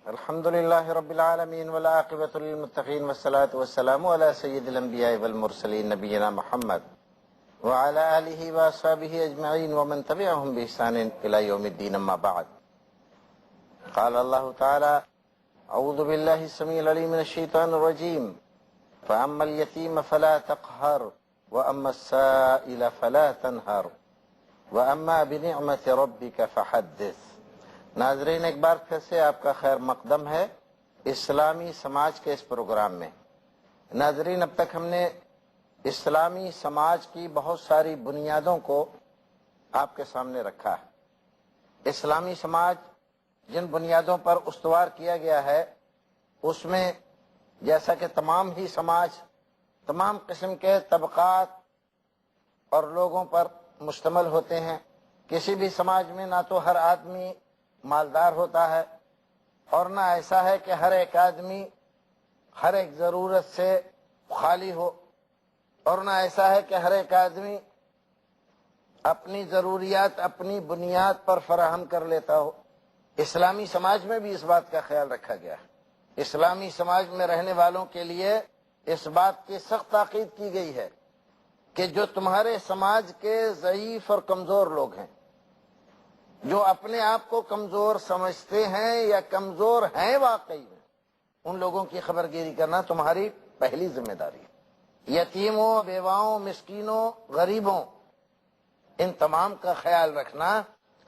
الحمد لله رب العالمين والعاقبة للمتقين والصلاة والسلام على سيد الأنبياء والمرسلين نبينا محمد وعلى آله وأصحابه أجمعين ومن تبعهم بإحسان إلى يوم الدين أما بعد. قال الله تعالى: أعوذ بالله السميع العليم من الشيطان الرجيم فأما اليتيم فلا تقهر وأما السائل فلا تنهر وأما بنعمة ربك فحدث. ناظرین، ایک بار پھر سے آپ کا خیر مقدم ہے اسلامی سماج کے اس پروگرام میں. ناظرین، اب تک ہم نے اسلامی سماج کی بہت ساری بنیادوں کو آپ کے سامنے رکھا ہے. اسلامی سماج جن بنیادوں پر استوار کیا گیا ہے اس میں جیسا کہ تمام ہی سماج تمام قسم کے طبقات اور لوگوں پر مشتمل ہوتے ہیں. کسی بھی سماج میں نہ تو ہر آدمی مالدار ہوتا ہے اور نہ ایسا ہے کہ ہر ایک آدمی ہر ایک ضرورت سے خالی ہو، اور نہ ایسا ہے کہ ہر ایک آدمی اپنی ضروریات اپنی بنیاد پر فراہم کر لیتا ہو. اسلامی سماج میں بھی اس بات کا خیال رکھا گیا ہے. اسلامی سماج میں رہنے والوں کے لیے اس بات کی سخت تاکید کی گئی ہے کہ جو تمہارے سماج کے ضعیف اور کمزور لوگ ہیں، جو اپنے آپ کو کمزور سمجھتے ہیں یا کمزور ہیں واقعی میں، ان لوگوں کی خبر گیری کرنا تمہاری پہلی ذمہ داری ہے. یتیموں، بیواؤں، مسکینوں، غریبوں، ان تمام کا خیال رکھنا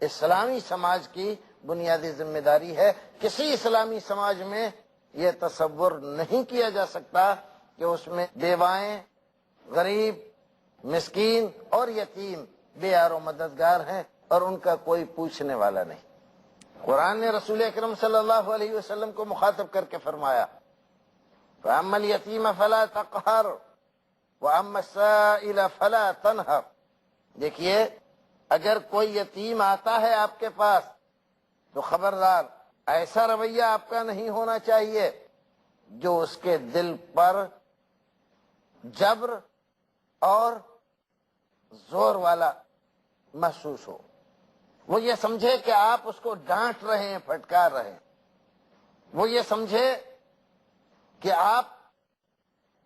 اسلامی سماج کی بنیادی ذمہ داری ہے. کسی اسلامی سماج میں یہ تصور نہیں کیا جا سکتا کہ اس میں بیوائیں، غریب، مسکین اور یتیم بے یار و مددگار ہیں اور ان کا کوئی پوچھنے والا نہیں. قرآن نے رسول اکرم صلی اللہ علیہ وسلم کو مخاطب کر کے فرمایا: فَأَمَّا الْيَتِيمَ فَلَا تَقْهَرْ وَأَمَّا السَّائِلَ فَلَا تَنْهَرْ. دیکھیے، اگر کوئی یتیم آتا ہے آپ کے پاس تو خبردار ایسا رویہ آپ کا نہیں ہونا چاہیے جو اس کے دل پر جبر اور زور والا محسوس ہو. وہ یہ سمجھے کہ آپ اس کو ڈانٹ رہے ہیں، پھٹکار رہے ہیں. وہ یہ سمجھے کہ آپ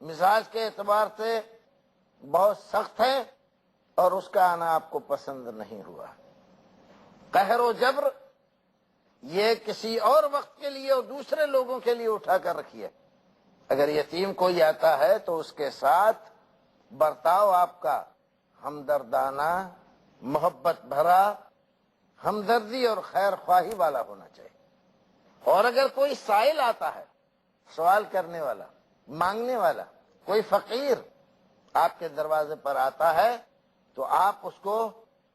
مزاج کے اعتبار سے بہت سخت ہیں اور اس کا آنا آپ کو پسند نہیں ہوا. قہر و جبر یہ کسی اور وقت کے لیے اور دوسرے لوگوں کے لیے اٹھا کر رکھیے. اگر یتیم کوئی آتا ہے تو اس کے ساتھ برتاؤ آپ کا ہمدردانہ، محبت بھرا، ہمدردی اور خیر خواہی والا ہونا چاہیے. اور اگر کوئی سائل آتا ہے، سوال کرنے والا، مانگنے والا، کوئی فقیر آپ کے دروازے پر آتا ہے تو آپ اس کو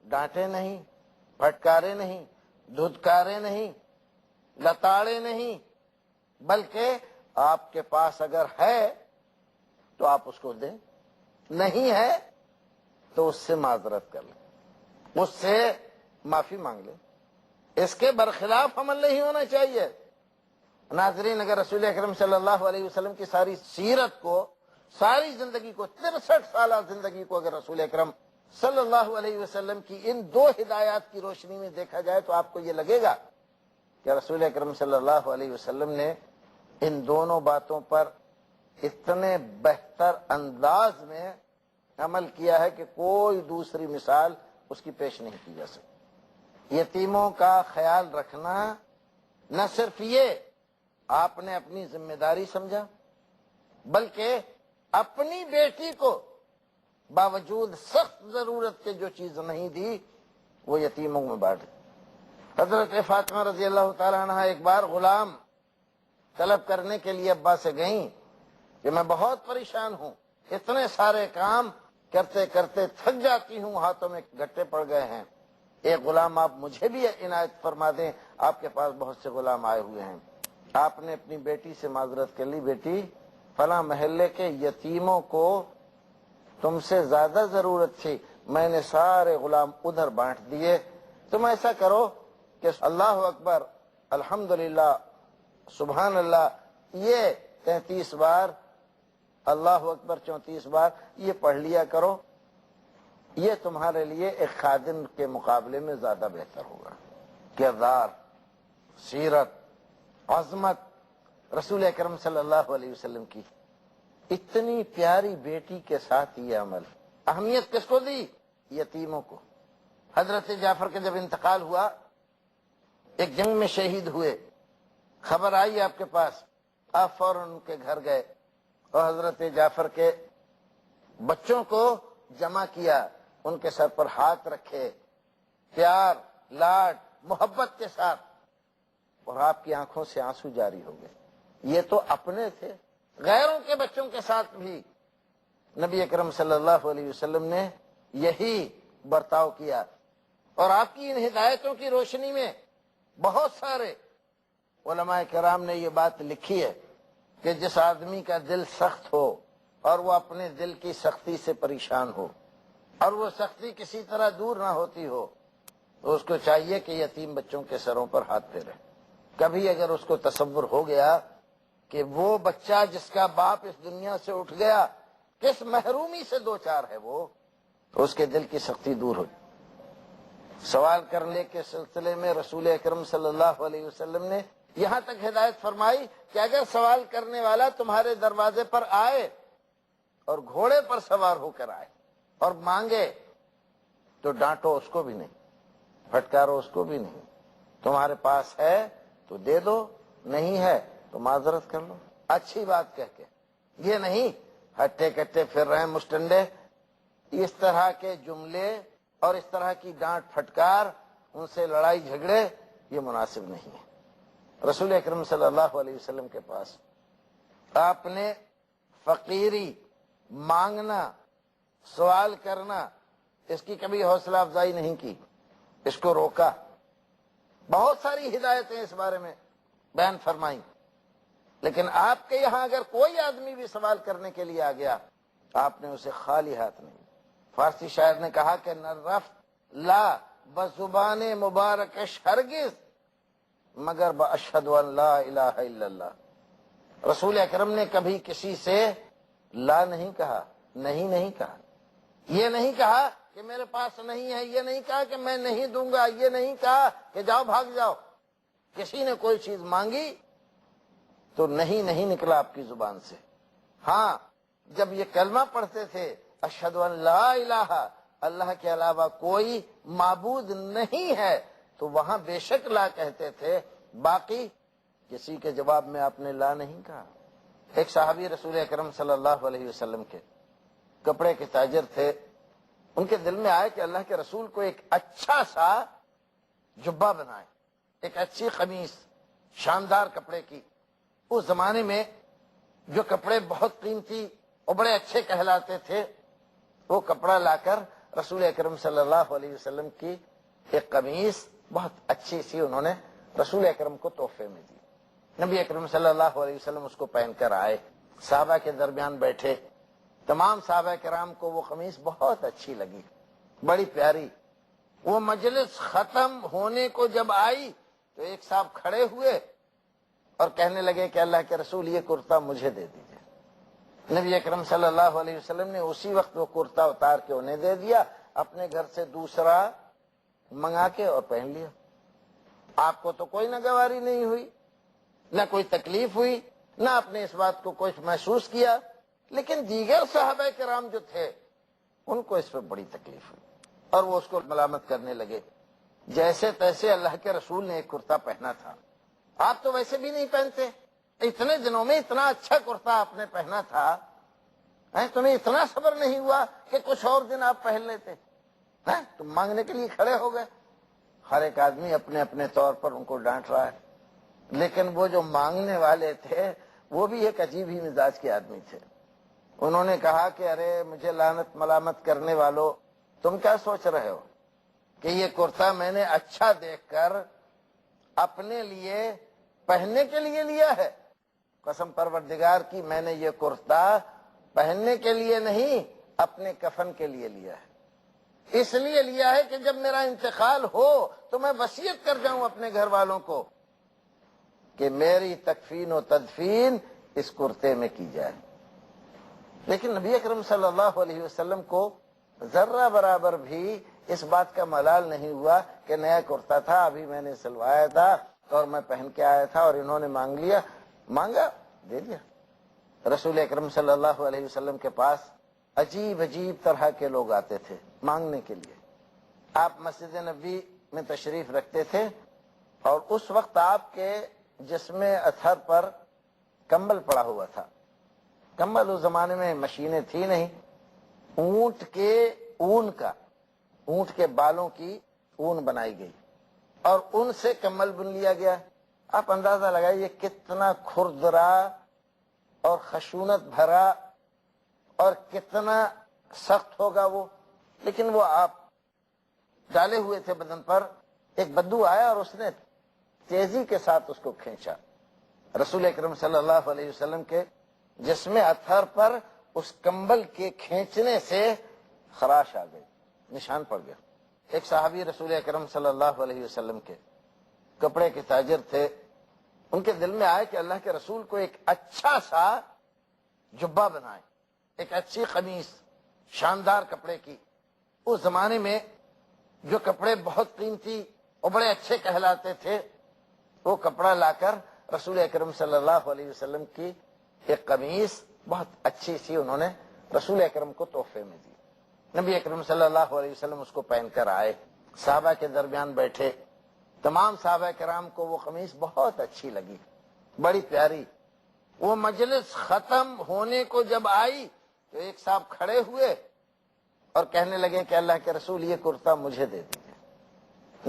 ڈانٹے نہیں، پھٹکارے نہیں، دھتکارے نہیں، لتاڑے نہیں، بلکہ آپ کے پاس اگر ہے تو آپ اس کو دیں، نہیں ہے تو اس سے معذرت کر لیں، اس سے معافی مانگ لیں. اس کے برخلاف عمل نہیں ہونا چاہیے. ناظرین، اگر رسول اکرم صلی اللہ علیہ وسلم کی ساری سیرت کو، ساری زندگی کو، 63 سالہ زندگی کو اگر رسول اکرم صلی اللہ علیہ وسلم کی ان دو ہدایات کی روشنی میں دیکھا جائے تو آپ کو یہ لگے گا کہ رسول اکرم صلی اللہ علیہ وسلم نے ان دونوں باتوں پر اتنے بہتر انداز میں عمل کیا ہے کہ کوئی دوسری مثال اس کی پیش نہیں کی جا سکتی. یتیموں کا خیال رکھنا نہ صرف یہ آپ نے اپنی ذمہ داری سمجھا، بلکہ اپنی بیٹی کو باوجود سخت ضرورت کے جو چیز نہیں دی وہ یتیموں میں بانٹی. حضرت فاطمہ رضی اللہ تعالی عنہ ایک بار غلام طلب کرنے کے لیے ابا سے گئیں کہ میں بہت پریشان ہوں، اتنے سارے کام کرتے کرتے تھک جاتی ہوں، ہاتھوں میں گٹے پڑ گئے ہیں، ایک غلام آپ مجھے بھی عنایت فرما دیں، آپ کے پاس بہت سے غلام آئے ہوئے ہیں. آپ نے اپنی بیٹی سے معذرت کر لی: بیٹی، فلاں محلے کے یتیموں کو تم سے زیادہ ضرورت تھی، میں نے سارے غلام ادھر بانٹ دیے. تم ایسا کرو کہ اللہ اکبر، الحمدللہ، سبحان اللہ، یہ 33 بار، اللہ اکبر 34 بار یہ پڑھ لیا کرو. یہ تمہارے لیے ایک خادم کے مقابلے میں زیادہ بہتر ہوگا. کردار، سیرت، عظمت رسول اکرم صلی اللہ علیہ وسلم کی، اتنی پیاری بیٹی کے ساتھ یہ عمل، اہمیت کس کو دی؟ یتیموں کو۔ حضرت جعفر کا جب انتقال ہوا، ایک جنگ میں شہید ہوئے، خبر آئی آپ کے پاس، آپ فوراً ان کے گھر گئے اور حضرت جعفر کے بچوں کو جمع کیا، ان کے سر پر ہاتھ رکھے، پیار، لاڈ، محبت کے ساتھ، اور آپ کی آنکھوں سے آنسو جاری ہو گئے۔ یہ تو اپنے تھے، غیروں کے بچوں کے ساتھ بھی نبی اکرم صلی اللہ علیہ وسلم نے یہی برتاؤ کیا۔ اور آپ کی ان ہدایتوں کی روشنی میں بہت سارے علماء کرام نے یہ بات لکھی ہے کہ جس آدمی کا دل سخت ہو اور وہ اپنے دل کی سختی سے پریشان ہو اور وہ سختی کسی طرح دور نہ ہوتی ہو، تو اس کو چاہیے کہ یتیم بچوں کے سروں پر ہاتھ پھیرے۔ کبھی اگر اس کو تصور ہو گیا کہ وہ بچہ جس کا باپ اس دنیا سے اٹھ گیا کس محرومی سے دو چار ہے وہ، تو اس کے دل کی سختی دور ہو۔ سوال کرنے کے سلسلے میں رسول اکرم صلی اللہ علیہ وسلم نے یہاں تک ہدایت فرمائی کہ اگر سوال کرنے والا تمہارے دروازے پر آئے اور گھوڑے پر سوار ہو کر آئے اور مانگے تو ڈانٹو اس کو بھی نہیں، پھٹکارو اس کو بھی نہیں، تمہارے پاس ہے تو دے دو، نہیں ہے تو معذرت کر لو، اچھی بات کہہ کے۔ یہ نہیں ہٹے کٹے پھر رہے مشٹنڈے، اس طرح کے جملے اور اس طرح کی ڈانٹ پھٹکار، ان سے لڑائی جھگڑے، یہ مناسب نہیں ہے۔ رسول اکرم صلی اللہ علیہ وسلم کے پاس آپ نے فقیری، مانگنا، سوال کرنا، اس کی کبھی حوصلہ افزائی نہیں کی، اس کو روکا۔ بہت ساری ہدایتیں اس بارے میں بیان فرمائیں، لیکن آپ کے یہاں اگر کوئی آدمی بھی سوال کرنے کے لیے آ گیا، آپ نے اسے خالی ہاتھ نہیں۔ فارسی شاعر نے کہا کہ نہ رفت لا بزبان مبارکش ہرگز مگر باشہد ان لا الہ الا اللہ۔ رسول اکرم نے کبھی کسی سے لا نہیں کہا، نہیں کہا، یہ نہیں کہا کہ میرے پاس نہیں ہے، یہ نہیں کہا کہ میں نہیں دوں گا، یہ نہیں کہا کہ جاؤ بھاگ جاؤ۔ کسی نے کوئی چیز مانگی تو نہیں نکلا آپ کی زبان سے۔ ہاں، جب یہ کلمہ پڑھتے تھے اشہد ان لا الہ، اللہ کے علاوہ کوئی معبود نہیں ہے، تو وہاں بے شک لا کہتے تھے، باقی کسی کے جواب میں آپ نے لا نہیں کہا۔ ایک صحابی رسول اکرم صلی اللہ علیہ وسلم کے کپڑے کے تاجر تھے، ان کے دل میں آئے کہ اللہ کے رسول کو ایک اچھا سا جبہ بنائے، ایک اچھی قمیص شاندار کپڑے کی۔ اس زمانے میں جو کپڑے بہت قیمتی اور بڑے اچھے کہلاتے تھے، وہ کپڑا لا کر رسول اکرم صلی اللہ علیہ وسلم کی ایک قمیص بہت اچھی سی انہوں نے رسول اکرم کو تحفے میں دی۔ نبی اکرم صلی اللہ علیہ وسلم اس کو پہن کر آئے، صحابہ کے درمیان بیٹھے، تمام صحابہ کرام کو وہ قمیص بہت اچھی لگی، بڑی پیاری۔ وہ مجلس ختم ہونے کو جب آئی تو ایک صاحب کھڑے ہوئے اور کہنے لگے کہ اللہ کے رسول یہ کرتا مجھے دے دیجیے۔ نبی اکرم صلی اللہ علیہ وسلم نے اسی وقت وہ کرتا اتار کے انہیں دے دیا، اپنے گھر سے دوسرا منگا کے اور پہن لیا۔ آپ کو تو کوئی ناگواری نہیں ہوئی، نہ کوئی تکلیف ہوئی، نہ آپ نے اس بات کو کچھ محسوس کیا، لیکن دیگر صحابہ کرام جو تھے ان کو اس پہ بڑی تکلیف ہوئی اور وہ اس کو ملامت کرنے لگے۔ جیسے تیسے اللہ کے رسول نے ایک کرتا پہنا تھا، آپ تو ویسے بھی نہیں پہنتے، اتنے دنوں میں اتنا اچھا کرتا آپ نے پہنا تھا، تمہیں اتنا صبر نہیں ہوا کہ کچھ اور دن آپ پہن لیتے؟ تم مانگنے کے لیے کھڑے ہو گئے۔ ہر ایک آدمی اپنے اپنے طور پر ان کو ڈانٹ رہا ہے، لیکن وہ جو مانگنے والے تھے وہ بھی ایک عجیب ہی مزاج کے آدمی تھے۔ انہوں نے کہا کہ ارے مجھے لعنت ملامت کرنے والوں، تم کیا سوچ رہے ہو کہ یہ کرتا میں نے اچھا دیکھ کر اپنے لیے پہننے کے لیے لیا ہے؟ قسم پروردگار کی، میں نے یہ کرتا پہننے کے لیے نہیں، اپنے کفن کے لیے لیا ہے۔ اس لیے لیا ہے کہ جب میرا انتقال ہو تو میں وصیت کر جاؤں اپنے گھر والوں کو کہ میری تکفین و تدفین اس کرتے میں کی جائے۔ لیکن نبی اکرم صلی اللہ علیہ وسلم کو ذرہ برابر بھی اس بات کا ملال نہیں ہوا کہ نیا کرتا تھا، ابھی میں نے سلوایا تھا اور میں پہن کے آیا تھا اور انہوں نے مانگ لیا، مانگا دے دیا۔ رسول اکرم صلی اللہ علیہ وسلم کے پاس عجیب عجیب طرح کے لوگ آتے تھے مانگنے کے لیے۔ آپ مسجد نبوی میں تشریف رکھتے تھے اور اس وقت آپ کے جسم اطہر پر کمبل پڑا ہوا تھا۔ کمبل اس زمانے میں مشینیں تھی نہیں، اونٹ کے اون کا، اونٹ کے بالوں کی اون بنائی گئی اور ان سے کمبل بن لیا گیا۔ آپ اندازہ لگائیے کتنا کھردرا اور خشونت بھرا اور کتنا سخت ہوگا وہ، لیکن وہ آپ ڈالے ہوئے تھے بدن پر۔ ایک بدو آیا اور اس نے تیزی کے ساتھ اس کو کھینچا۔ رسول اکرم صلی اللہ علیہ وسلم کے جسم اطہر پر اس کمبل کے کھینچنے سے خراش آ گئی، نشان پڑ گیا۔ ایک صحابی رسول اکرم صلی اللہ علیہ وسلم کے کپڑے کے تاجر تھے، ان کے دل میں آئے کہ اللہ کے رسول کو ایک اچھا سا جبہ بنائے، ایک اچھی قمیص شاندار کپڑے کی۔ اس زمانے میں جو کپڑے بہت قیمتی اور بڑے اچھے کہلاتے تھے، وہ کپڑا لا کر رسول اکرم صلی اللہ علیہ وسلم کی ایک قمیص بہت اچھی سی انہوں نے رسول اکرم کو تحفے میں دی۔ نبی اکرم صلی اللہ علیہ وسلم اس کو پہن کر آئے، صحابہ کے درمیان بیٹھے۔ تمام صحابہ کرام کو وہ قمیص بہت اچھی لگی، بڑی پیاری۔ وہ مجلس ختم ہونے کو جب آئی تو ایک صاحب کھڑے ہوئے اور کہنے لگے کہ اللہ کے رسول یہ کرتا مجھے دے دیجیے۔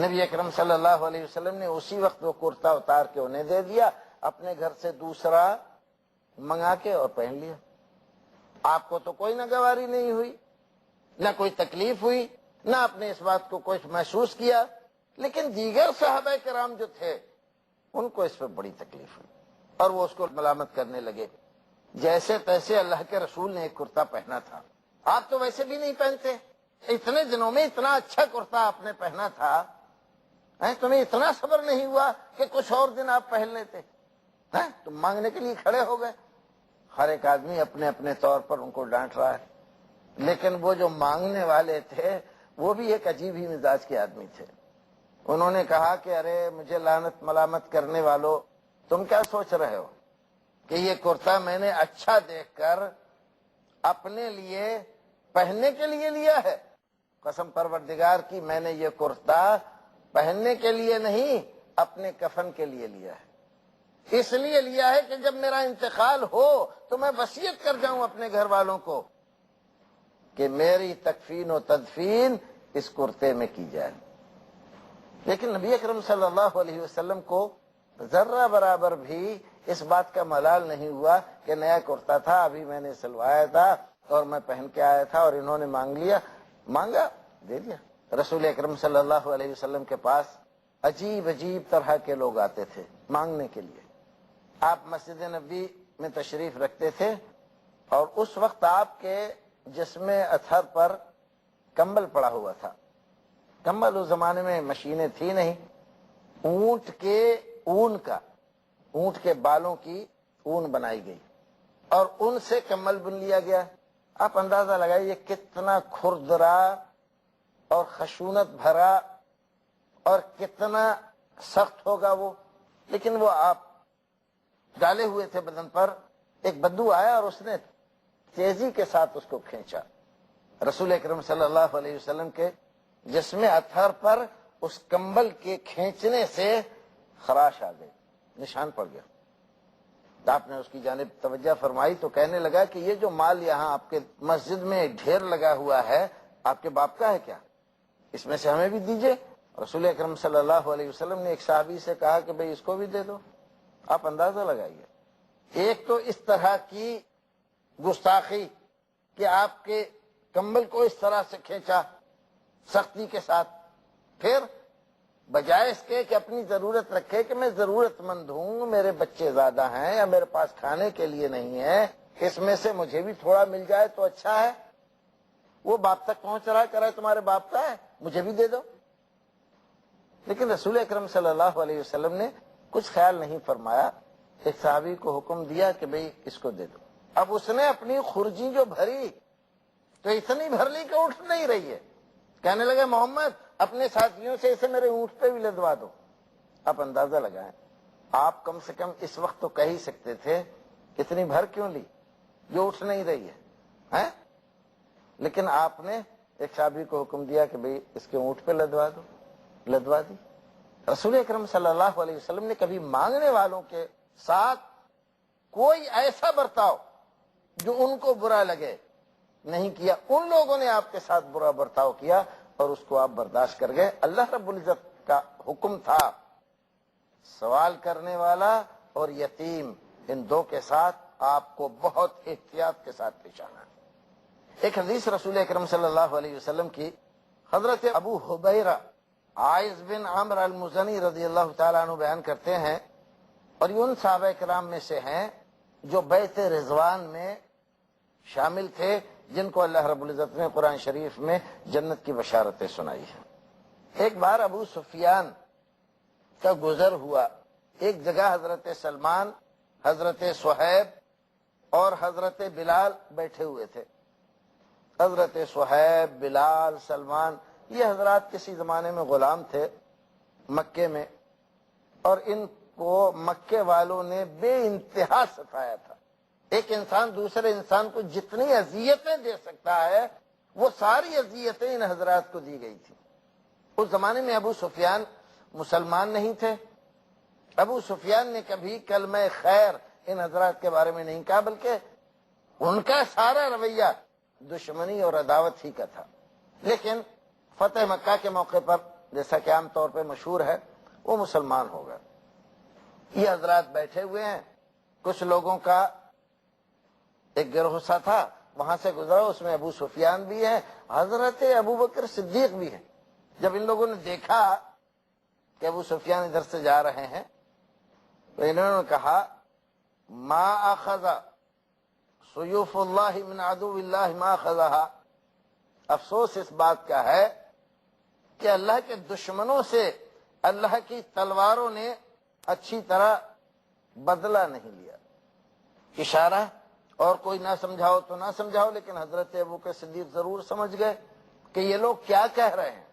نبی اکرم صلی اللہ علیہ وسلم نے اسی وقت وہ کرتا اتار کے انہیں دے دیا، اپنے گھر سے دوسرا منگا کے اور پہن لیا۔ آپ کو تو کوئی ناگواری نہیں ہوئی، نہ کوئی تکلیف ہوئی، نہ آپ نے اس بات کو کچھ محسوس کیا، لیکن دیگر صحابہ کرام جو تھے ان کو اس پہ بڑی تکلیف ہوئی اور وہ اس کو ملامت کرنے لگے۔ جیسے تیسے اللہ کے رسول نے ایک کرتا پہنا تھا، آپ تو ویسے بھی نہیں پہنتے، اتنے دنوں میں اتنا اچھا کرتا آپ نے پہنا تھا، تمہیں اتنا صبر نہیں ہوا کہ کچھ اور دن آپ پہن لیتے؟ تم مانگنے کے لیے کھڑے ہو گئے۔ ہر ایک آدمی اپنے اپنے طور پر ان کو ڈانٹ رہا ہے، لیکن وہ جو مانگنے والے تھے وہ بھی ایک عجیب ہی مزاج کے آدمی تھے۔ انہوں نے کہا کہ ارے مجھے لعنت ملامت کرنے والو، تم کیا سوچ رہے ہو کہ یہ کرتا میں نے اچھا دیکھ کر اپنے لیے پہننے کے لیے لیا ہے؟ قسم پروردگار کی، میں نے یہ کرتا پہننے کے لیے نہیں، اپنے کفن کے لیے لیا ہے۔ اس لیے لیا ہے کہ جب میرا انتقال ہو تو میں وصیت کر جاؤں اپنے گھر والوں کو کہ میری تکفین و تدفین اس کرتے میں کی جائے۔ لیکن نبی اکرم صلی اللہ علیہ وسلم کو ذرہ برابر بھی اس بات کا ملال نہیں ہوا کہ نیا کرتا تھا، ابھی میں نے سلوایا تھا اور میں پہن کے آیا تھا اور انہوں نے مانگ لیا، مانگا دے دیا۔ رسول اکرم صلی اللہ علیہ وسلم کے پاس عجیب عجیب طرح کے لوگ آتے تھے مانگنے کے لیے۔ آپ مسجد نبوی میں تشریف رکھتے تھے اور اس وقت آپ کے جسم اطہر پر کمبل پڑا ہوا تھا۔ کمبل اس زمانے میں مشینیں تھی نہیں، اونٹ کے اون کا، اونٹ کے بالوں کی اون بنائی گئی اور ان سے کمبل بن لیا گیا۔ آپ اندازہ لگائیے کتنا کھردرا اور خشونت بھرا اور کتنا سخت ہوگا وہ، لیکن وہ آپ ڈالے ہوئے تھے بدن پر۔ ایک بدو آیا اور اس نے تیزی کے ساتھ اس کو کھینچا۔ رسول اکرم صلی اللہ علیہ وسلم کے جسم اطہر پر اس کمبل کے کھینچنے سے خراش آ گئی، نشان پڑ گیا۔ آپ نے اس کی جانب توجہ فرمائی تو کہنے لگا کہ یہ جو مال یہاں آپ کے مسجد میں ڈھیر لگا ہوا ہے، آپ کے باپ کا ہے کیا؟ اس میں سے ہمیں بھی دیجئے۔ رسول اکرم صلی اللہ علیہ وسلم نے ایک صحابی سے کہا کہ بھئی اس کو بھی دے دو۔ آپ اندازہ لگائیے، ایک تو اس طرح کی گستاخی کہ آپ کے کمبل کو اس طرح سے کھینچا سختی کے ساتھ، پھر بجائے اس کے کہ اپنی ضرورت رکھے کہ میں ضرورت مند ہوں، میرے بچے زیادہ ہیں یا میرے پاس کھانے کے لیے نہیں ہے، اس میں سے مجھے بھی تھوڑا مل جائے تو اچھا ہے۔ وہ باپ تک پہنچ رہا ہے، کہہ رہا ہے تمہارے باپ کا ہے، مجھے بھی دے دو۔ لیکن رسول اکرم صلی اللہ علیہ وسلم نے کچھ خیال نہیں فرمایا، ایک صحابی کو حکم دیا کہ بھئی اس کو دے دو۔ اب اس نے اپنی خرجی جو بھری تو اتنی بھر لی کہ اٹھ نہیں رہی ہے۔ کہنے لگے محمد اپنے ساتھیوں سے اسے میرے اونٹ پہ بھی لدوا دو۔ آپ اندازہ لگائیں، آپ کم سے کم اس وقت تو کہہ ہی سکتے تھے اتنی بھر کیوں لی جو اٹھ نہیں رہی ہے؟ لیکن آپ نے ایک صحابی کو حکم دیا کہ بھئی اس کے اونٹ پہ لدوا دو، لدوا دی۔ رسول اکرم صلی اللہ علیہ وسلم نے کبھی مانگنے والوں کے ساتھ کوئی ایسا برتاؤ جو ان کو برا لگے نہیں کیا، ان لوگوں نے آپ کے ساتھ برا برتاؤ کیا اور اس کو آپ برداشت کر گئے۔ اللہ رب العزت کا حکم تھا سوال کرنے والا اور یتیم، ان دو کے ساتھ آپ کو بہت احتیاط کے ساتھ پیش آنا ہے۔ ایک حدیث رسول اکرم صلی اللہ علیہ وسلم کی، حضرت ابو حبیرہ عائض بن عمرو المزنی رضی اللہ تعالیٰ عنہ بیان کرتے ہیں، اور یہ ان صحابہ کرام میں سے ہیں جو بیعت رضوان میں شامل تھے، جن کو اللہ رب العزت نے قرآن شریف میں جنت کی بشارتیں سنائی ہیں۔ ایک بار ابو سفیان کا گزر ہوا، ایک جگہ حضرت سلمان، حضرت صہیب اور حضرت بلال بیٹھے ہوئے تھے۔ حضرت صہیب، بلال، سلمان، یہ حضرات کسی زمانے میں غلام تھے مکے میں، اور ان کو مکے والوں نے بے انتہا ستایا تھا۔ ایک انسان دوسرے انسان کو جتنی اذیتیں دے سکتا ہے وہ ساری اذیتیں ان حضرات کو دی گئی تھی۔ اس زمانے میں ابو سفیان مسلمان نہیں تھے، ابو سفیان نے کبھی کلمہ خیر ان حضرات کے بارے میں نہیں کہا، بلکہ ان کا سارا رویہ دشمنی اور عداوت ہی کا تھا۔ لیکن فتح مکہ کے موقع پر، جیسا کہ عام طور پہ مشہور ہے، وہ مسلمان ہو گئے۔ یہ حضرات بیٹھے ہوئے ہیں، کچھ لوگوں کا ایک گروہ سا تھا وہاں سے گزرا، اس میں ابو سفیان بھی ہے، حضرت ابو بکر صدیق بھی ہے۔ جب ان لوگوں نے دیکھا کہ ابو سفیان ادھر سے جا رہے ہیں تو انہوں نے کہا ما اخذ سیوف اللہ من عدو اللہ ما اخذها، افسوس اس بات کا ہے کہ اللہ کے دشمنوں سے اللہ کی تلواروں نے اچھی طرح بدلہ نہیں لیا۔ اشارہ، اور کوئی نہ سمجھاؤ تو نہ سمجھاؤ، لیکن حضرت ابو بکر صدیق ضرور سمجھ گئے کہ یہ لوگ کیا کہہ رہے ہیں،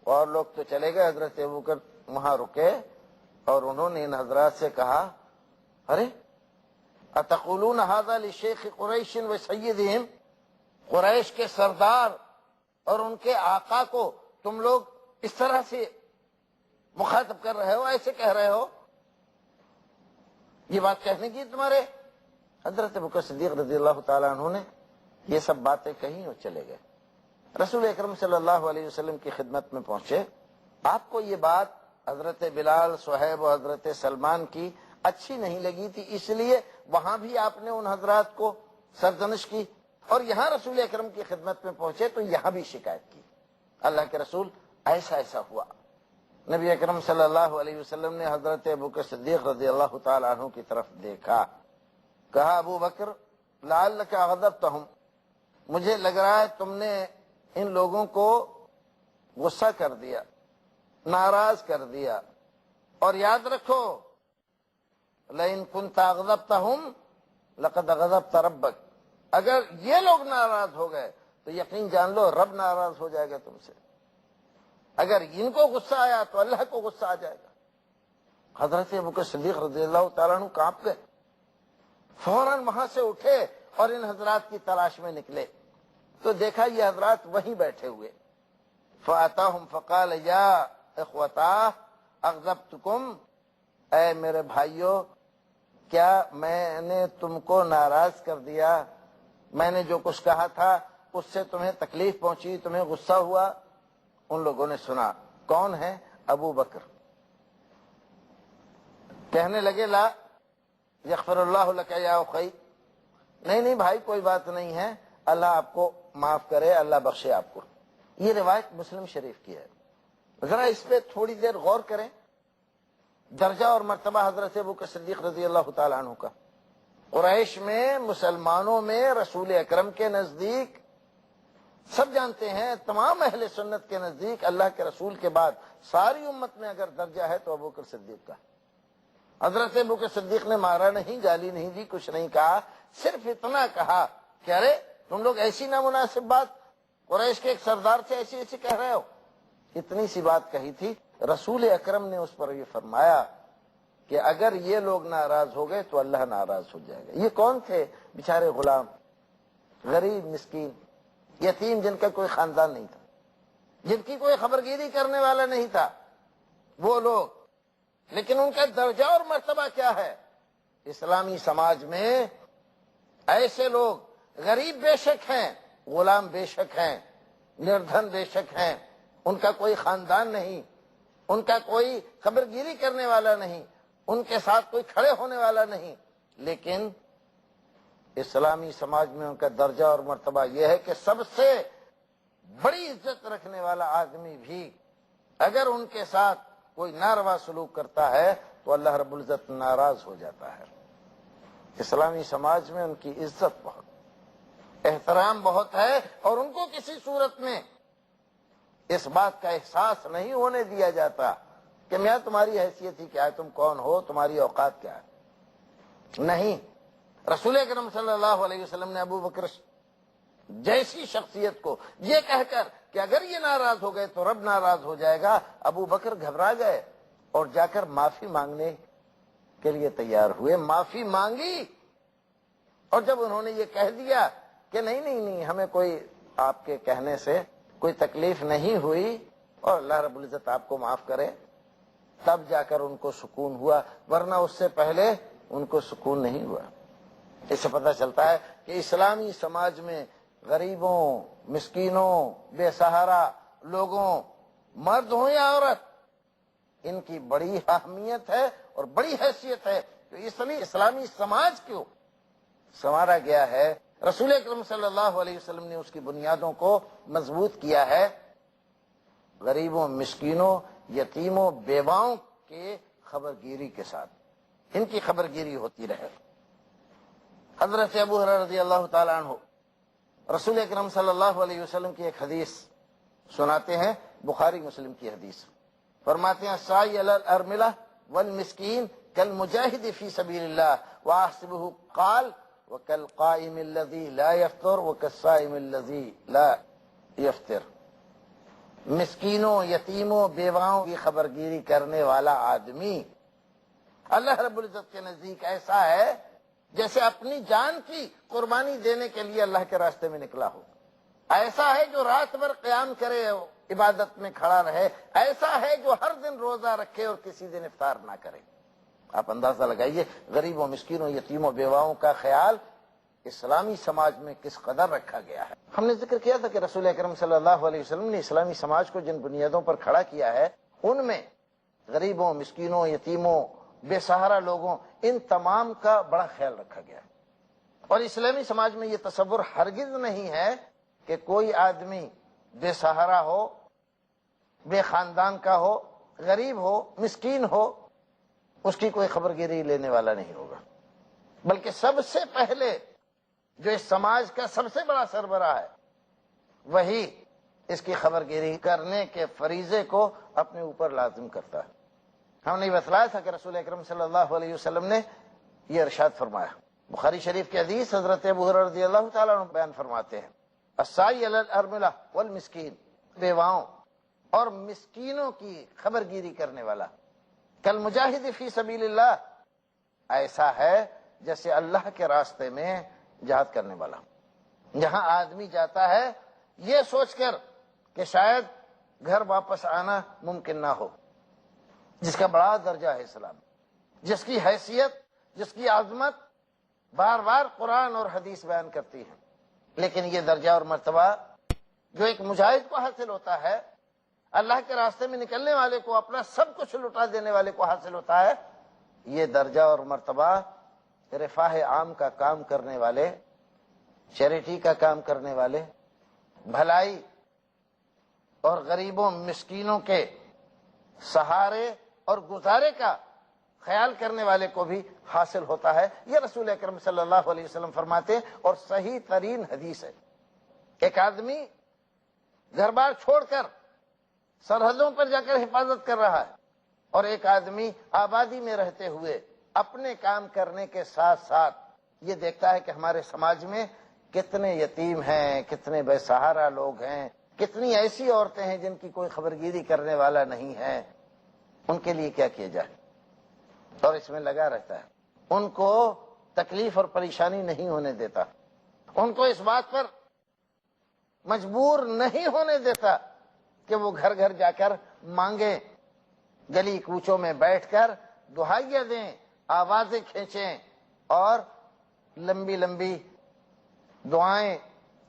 اور لوگ تو چلے گئے۔ حضرت ابو بکر وہاں رکے اور انہوں نے ان حضرات سے کہا ارے اتقولون ھذا لشیخ قریش و سیدہم، قریش کے سردار اور ان کے آقا کو تم لوگ اس طرح سے مخاطب کر رہے ہو، ایسے کہہ رہے ہو، یہ بات کہنے کی تمہارے؟ حضرت ابو بکر صدیق رضی اللہ تعالیٰ عنہ نے یہ سب باتیں کہیں اور چلے گئے۔ رسول اکرم صلی اللہ علیہ وسلم کی خدمت میں پہنچے، آپ کو یہ بات حضرت بلال، صہیب اور حضرت سلمان کی اچھی نہیں لگی تھی، اس لیے وہاں بھی آپ نے ان حضرات کو سرزنش کی، اور یہاں رسول اکرم کی خدمت میں پہنچے تو یہاں بھی شکایت کی۔ اللہ کے رسول ایسا ایسا ہوا۔ نبی اکرم صلی اللہ علیہ وسلم نے حضرت ابو بکر صدیق رضی اللہ تعالیٰ عنہ کی طرف دیکھا، کہا ابو بکر لعلک اغضبتہم، مجھے لگ رہا ہے تم نے ان لوگوں کو غصہ کر دیا، ناراض کر دیا، اور یاد رکھو لئن كنت اغضبتہم لقد اغضبت ربک، اگر یہ لوگ ناراض ہو گئے تو یقین جان لو رب ناراض ہو جائے گا تم سے، اگر ان کو غصہ آیا تو اللہ کو غصہ آ جائے گا۔ حضرت ابو بکر صدیق رضی اللہ تعالیٰ عنہ کانپ گئے، فوراً وہاں سے اٹھے اور ان حضرات کی تلاش میں نکلے تو دیکھا یہ حضرات وہیں بیٹھے ہوئے۔ فَأَتَاهُمْ فَقَالَ يَا اِخْوَتَاهْ أَغْضَبْتُكُمْ، اے میرے بھائیو کیا میں نے تم کو ناراض کر دیا؟ میں نے جو کچھ کہا تھا اس سے تمہیں تکلیف پہنچی، تمہیں غصہ ہوا؟ ان لوگوں نے سنا، کون ہے؟ ابو بکر۔ کہنے لگے لا یغفر اللہ لک یا اخی، نہیں نہیں بھائی کوئی بات نہیں ہے، اللہ آپ کو معاف کرے، اللہ بخشے آپ کو۔ یہ روایت مسلم شریف کی ہے۔ ذرا اس پہ تھوڑی دیر غور کریں، درجہ اور مرتبہ حضرت ابو بکر صدیق رضی اللہ تعالیٰ عنہ کا قریش میں، مسلمانوں میں، رسول اکرم کے نزدیک، سب جانتے ہیں تمام اہل سنت کے نزدیک اللہ کے رسول کے بعد ساری امت میں اگر درجہ ہے تو ابو بکر صدیق کا۔ حضرت ابو بکر صدیق نے مارا نہیں، گالی نہیں دی، کچھ نہیں کہا، صرف اتنا کہا کہ ارے تم لوگ ایسی نامناسب بات قریش کے ایک سردار سے ایسی ایسی کہہ رہے ہو، اتنی سی بات کہی تھی۔ رسول اکرم نے اس پر یہ فرمایا کہ اگر یہ لوگ ناراض ہو گئے تو اللہ ناراض ہو جائے گا۔ یہ کون تھے؟ بیچارے غلام، غریب، مسکین، یتیم، جن کا کوئی خاندان نہیں تھا، جن کی کوئی خبرگیری کرنے والا نہیں تھا، وہ لوگ۔ لیکن ان کا درجہ اور مرتبہ کیا ہے؟ اسلامی سماج میں ایسے لوگ غریب بے شک ہیں، غلام بے شک ہیں، نردھن بے شک ہیں، ان کا کوئی خاندان نہیں، ان کا کوئی خبرگیری کرنے والا نہیں، ان کے ساتھ کوئی کھڑے ہونے والا نہیں، لیکن اسلامی سماج میں ان کا درجہ اور مرتبہ یہ ہے کہ سب سے بڑی عزت رکھنے والا آدمی بھی اگر ان کے ساتھ کوئی ناروا سلوک کرتا ہے تو اللہ رب العزت ناراض ہو جاتا ہے۔ اسلامی سماج میں ان کی عزت بہت، احترام بہت ہے، اور ان کو کسی صورت میں اس بات کا احساس نہیں ہونے دیا جاتا کہ میاں تمہاری حیثیت ہی کیا ہے، تم کون ہو، تمہاری اوقات کیا ہے۔ نہیں، رسول اکرم صلی اللہ علیہ وسلم نے ابو بکر جیسی شخصیت کو یہ کہہ کر کہ اگر یہ ناراض ہو گئے تو رب ناراض ہو جائے گا، ابو بکر گھبرا گئے اور جا کر معافی مانگنے کے لیے تیار ہوئے، معافی مانگی، اور جب انہوں نے یہ کہہ دیا کہ نہیں نہیں نہیں، ہمیں کوئی آپ کے کہنے سے کوئی تکلیف نہیں ہوئی اور اللہ رب العزت آپ کو معاف کرے، تب جا کر ان کو سکون ہوا، ورنہ اس سے پہلے ان کو سکون نہیں ہوا۔ اس سے پتہ چلتا ہے کہ اسلامی سماج میں غریبوں، مسکینوں، بے سہارا لوگوں، مرد ہوں یا عورت، ان کی بڑی اہمیت ہے اور بڑی حیثیت ہے۔ تو اس لیے اسلامی سماج کیوں سنوارا گیا ہے، رسول اکرم صلی اللہ علیہ وسلم نے اس کی بنیادوں کو مضبوط کیا ہے، غریبوں، مسکینوں، یتیموں، بیواؤں کے خبرگیری کے ساتھ، ان کی خبرگیری ہوتی رہے۔ حضرت ابو ہریرہ رضی اللہ تعالیٰ عنہ رسول اکرم صلی اللہ علیہ وسلم کی ایک حدیث سناتے ہیں، بخاری مسلم کی حدیث، فرماتے ہیں السعی علی الارملہ والمسکین کالمجاہد فی سبیل اللہ واحسبہ قال وکالقائم الذی لا یفطر وکالصائم الذی لا یفطر۔ مسکینوں، یتیموں، بیواؤں کی خبرگیری کرنے والا آدمی اللہ رب العزت کے نزدیک ایسا ہے جیسے اپنی جان کی قربانی دینے کے لیے اللہ کے راستے میں نکلا ہو، ایسا ہے جو رات بھر قیام کرے، عبادت میں کھڑا رہے، ایسا ہے جو ہر دن روزہ رکھے اور کسی دن افطار نہ کرے۔ آپ اندازہ لگائیے غریبوں، مسکینوں، یتیموں، بیواؤں کا خیال اسلامی سماج میں کس قدر رکھا گیا ہے۔ ہم نے ذکر کیا تھا کہ رسول اکرم صلی اللہ علیہ وسلم نے اسلامی سماج کو جن بنیادوں پر کھڑا کیا ہے، ان میں غریبوں، مسکینوں، یتیموں، بے سہارا لوگوں، ان تمام کا بڑا خیال رکھا گیا ہے۔ اور اسلامی سماج میں یہ تصور ہرگز نہیں ہے کہ کوئی آدمی بے سہارا ہو، بے خاندان کا ہو، غریب ہو، مسکین ہو، اس کی کوئی خبرگیری لینے والا نہیں ہوگا، بلکہ سب سے پہلے جو اس سماج کا سب سے بڑا سربراہ ہے وہی اس کی خبرگیری کرنے کے فریضے کو اپنے اوپر لازم کرتا ہے۔ ہم نے یہ بتلایا تھا کہ رسول اکرم صلی اللہ علیہ وسلم نے یہ ارشاد فرمایا، بخاری شریف کی حدیث، حضرت ابو ہریرہ رضی اللہ تعالیٰ عنہ بیان فرماتے ہیں السعی علی الارملہ والمسکین، بیواؤں اور مسکینوں کی خبرگیری کرنے والا، کالمجاہد فی سبیل اللہ، ایسا ہے جیسے اللہ کے راستے میں جہاد کرنے والا۔ جہاں آدمی جاتا ہے یہ سوچ کر کہ شاید گھر واپس آنا ممکن نہ ہو، جس کا بڑا درجہ ہے اسلام، جس کی حیثیت، جس کی عظمت بار بار قرآن اور حدیث بیان کرتی ہے، لیکن یہ درجہ اور مرتبہ جو ایک مجاہد کو حاصل ہوتا ہے، اللہ کے راستے میں نکلنے والے کو، اپنا سب کچھ لٹا دینے والے کو حاصل ہوتا ہے، یہ درجہ اور مرتبہ رفاہ عام کا کام کرنے والے، چیریٹی کا کام کرنے والے، بھلائی اور غریبوں، مسکینوں کے سہارے اور گزارے کا خیال کرنے والے کو بھی حاصل ہوتا ہے۔ یہ رسول اکرم صلی اللہ علیہ وسلم فرماتے ہیں، اور صحیح ترین حدیث ہے۔ ایک آدمی گھر بار چھوڑ کر سرحدوں پر جا کر حفاظت کر رہا ہے، اور ایک آدمی آبادی میں رہتے ہوئے اپنے کام کرنے کے ساتھ ساتھ یہ دیکھتا ہے کہ ہمارے سماج میں کتنے یتیم ہیں، کتنے بے سہارا لوگ ہیں، کتنی ایسی عورتیں ہیں جن کی کوئی خبرگیری کرنے والا نہیں ہے، ان کے لیے کیا کیا جائے، اور اس میں لگا رہتا ہے، ان کو تکلیف اور پریشانی نہیں ہونے دیتا، ان کو اس بات پر مجبور نہیں ہونے دیتا کہ وہ گھر گھر جا کر مانگیں، گلی کوچوں میں بیٹھ کر دہائیاں دیں، آوازیں کھینچیں اور لمبی لمبی دعائیں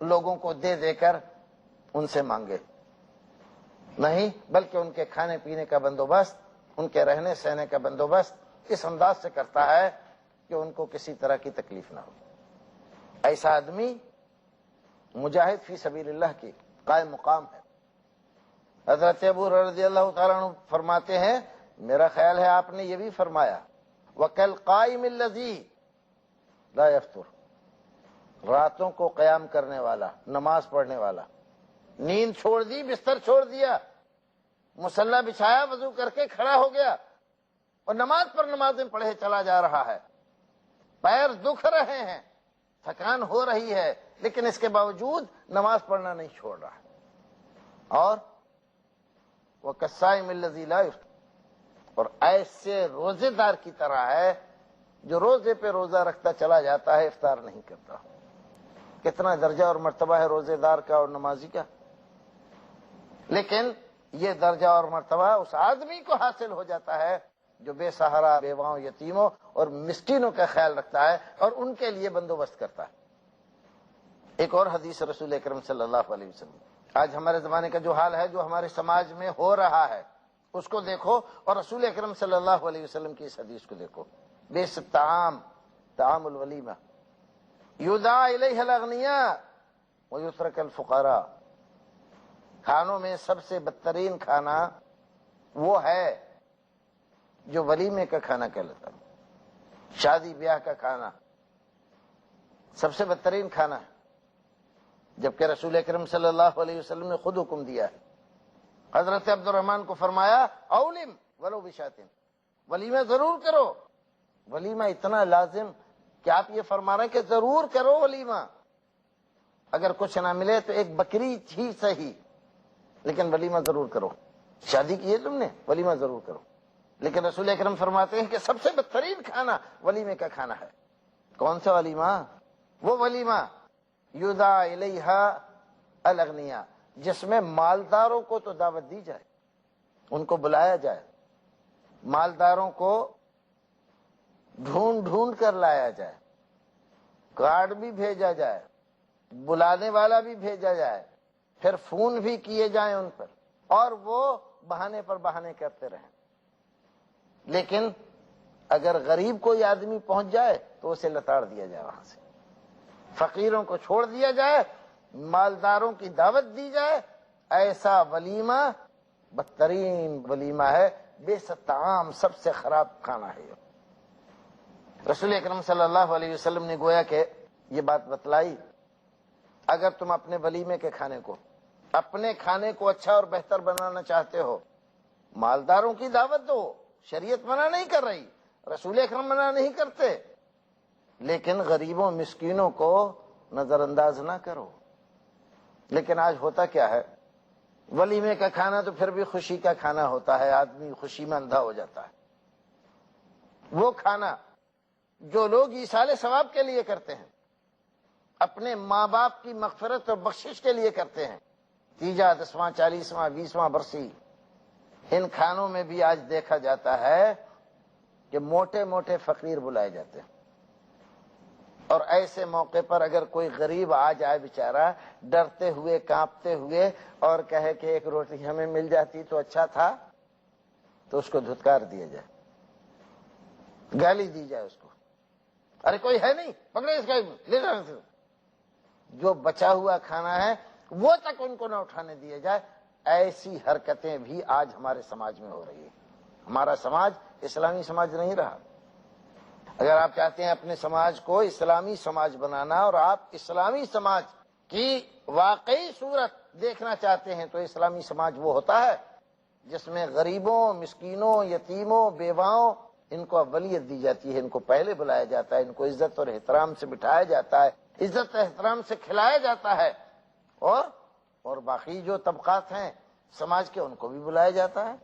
لوگوں کو دے دے کر ان سے مانگے، نہیں، بلکہ ان کے کھانے پینے کا بندوبست، ان کے رہنے سہنے کا بندوبست اس انداز سے کرتا ہے کہ ان کو کسی طرح کی تکلیف نہ ہو۔ ایسا آدمی مجاہد فی سبیل اللہ کی قائم مقام ہے۔ حضرت ابو رضی اللہ تعالیٰ عنہ فرماتے ہیں، میرا خیال ہے آپ نے یہ بھی فرمایا، وَكَالْقَائِمِ الَّذِي لَا يَفْطُرُ، راتوں کو قیام کرنے والا، نماز پڑھنے والا، نیند چھوڑ دی، بستر چھوڑ دیا، مصلی بچھایا، وضو کر کے کھڑا ہو گیا اور نماز پر نمازیں پڑھے چلا جا رہا ہے، پیر دکھ رہے ہیں، تھکان ہو رہی ہے، لیکن اس کے باوجود نماز پڑھنا نہیں چھوڑ رہا ہے، اور وَكَالصَّائِمِ الَّذِي لَا يُفْطِرُ، اور ایسے روزے دار کی طرح ہے جو روزے پہ روزہ رکھتا چلا جاتا ہے، افطار نہیں کرتا۔ کتنا درجہ اور مرتبہ ہے روزے دار کا اور نمازی کا، لیکن یہ درجہ اور مرتبہ اس آدمی کو حاصل ہو جاتا ہے جو بے سہارا، بیواؤں، یتیموں اور مسکینوں کا خیال رکھتا ہے اور ان کے لیے بندوبست کرتا ہے۔ ایک اور حدیث رسول اکرم صلی اللہ علیہ وسلم، آج ہمارے زمانے کا جو حال ہے، جو ہمارے سماج میں ہو رہا ہے، اس کو دیکھو اور رسول اکرم صلی اللہ علیہ وسلم کی اس حدیث کو دیکھو۔ بیس الطعام، طعام الولیمہ، یدعا الیہ الاغنیاء ویترک الفقراء، کھانوں میں سب سے بدترین کھانا وہ ہے جو ولیمے کا کھانا کہلاتا ہے، شادی بیاہ کا کھانا سب سے بدترین کھانا ہے، جبکہ رسول اکرم صلی اللہ علیہ وسلم نے خود حکم دیا ہے۔ حضرت عبد الرحمن کو فرمایا، اولم ولو بشاتن، ولیمہ ضرور کرو۔ ولیمہ اتنا لازم کہ آپ یہ فرما رہے ہیں کہ ضرور کرو ولیمہ، اگر کچھ نہ ملے تو ایک بکری ہی صحیح، لیکن ولیمہ ضرور کرو۔ شادی کی ہے تم نے، ولیمہ ضرور کرو۔ لیکن رسول اکرم فرماتے ہیں کہ سب سے بدترین کھانا ولیمے کا کھانا ہے۔ کون سا ولیمہ؟ وہ ولیمہ یدعا الیہ الاغنیاء، جس میں مالداروں کو تو دعوت دی جائے، ان کو بلایا جائے، مالداروں کو ڈھونڈ ڈھونڈ کر لایا جائے، کارڈ بھی بھیجا جائے، بلانے والا بھی بھیجا جائے، پھر فون بھی کیے جائیں ان پر، اور وہ بہانے پر بہانے کرتے رہیں۔ لیکن اگر غریب کوئی آدمی پہنچ جائے تو اسے لتاڑ دیا جائے، وہاں سے فقیروں کو چھوڑ دیا جائے، مالداروں کی دعوت دی جائے۔ ایسا ولیمہ بدترین ولیمہ ہے، بے طعام، سب سے خراب کھانا ہے یہ۔ رسول اکرم صلی اللہ علیہ وسلم نے گویا کہ یہ بات بتلائی، اگر تم اپنے ولیمے کے کھانے کو، اپنے کھانے کو اچھا اور بہتر بنانا چاہتے ہو، مالداروں کی دعوت دو، شریعت منع نہیں کر رہی، رسول اکرم منع نہیں کرتے، لیکن غریبوں مسکینوں کو نظر انداز نہ کرو۔ لیکن آج ہوتا کیا ہے، ولیمے کا کھانا تو پھر بھی خوشی کا کھانا ہوتا ہے، آدمی خوشی میں اندھا ہو جاتا ہے۔ وہ کھانا جو لوگ ایصال ثواب کے لیے کرتے ہیں، اپنے ماں باپ کی مغفرت اور بخشش کے لیے کرتے ہیں، تیجا، 10واں، 40واں، 20واں برسی، ان کھانوں میں بھی آج دیکھا جاتا ہے کہ موٹے موٹے فقیر بلائے جاتے ہیں، اور ایسے موقع پر اگر کوئی غریب آ جائے بیچارہ ڈرتے ہوئے، کانپتے ہوئے، اور کہے کہ ایک روٹی ہمیں مل جاتی تو اچھا تھا، تو اس کو دھتکار دیا جائے، گالی دی جائے اس کو، ارے کوئی ہے نہیں، پکڑے اس کا، لے جاؤ۔ جو بچا ہوا کھانا ہے وہ تک ان کو نہ اٹھانے دیا جائے۔ ایسی حرکتیں بھی آج ہمارے سماج میں ہو رہی ہیں۔ ہمارا سماج اسلامی سماج نہیں رہا۔ اگر آپ چاہتے ہیں اپنے سماج کو اسلامی سماج بنانا، اور آپ اسلامی سماج کی واقعی صورت دیکھنا چاہتے ہیں، تو اسلامی سماج وہ ہوتا ہے جس میں غریبوں، مسکینوں، یتیموں، بیواؤں، ان کو اولیت دی جاتی ہے، ان کو پہلے بلایا جاتا ہے، ان کو عزت اور احترام سے بٹھایا جاتا ہے، عزت اور احترام سے کھلایا جاتا ہے، اور باقی جو طبقات ہیں سماج کے، ان کو بھی بلایا جاتا ہے۔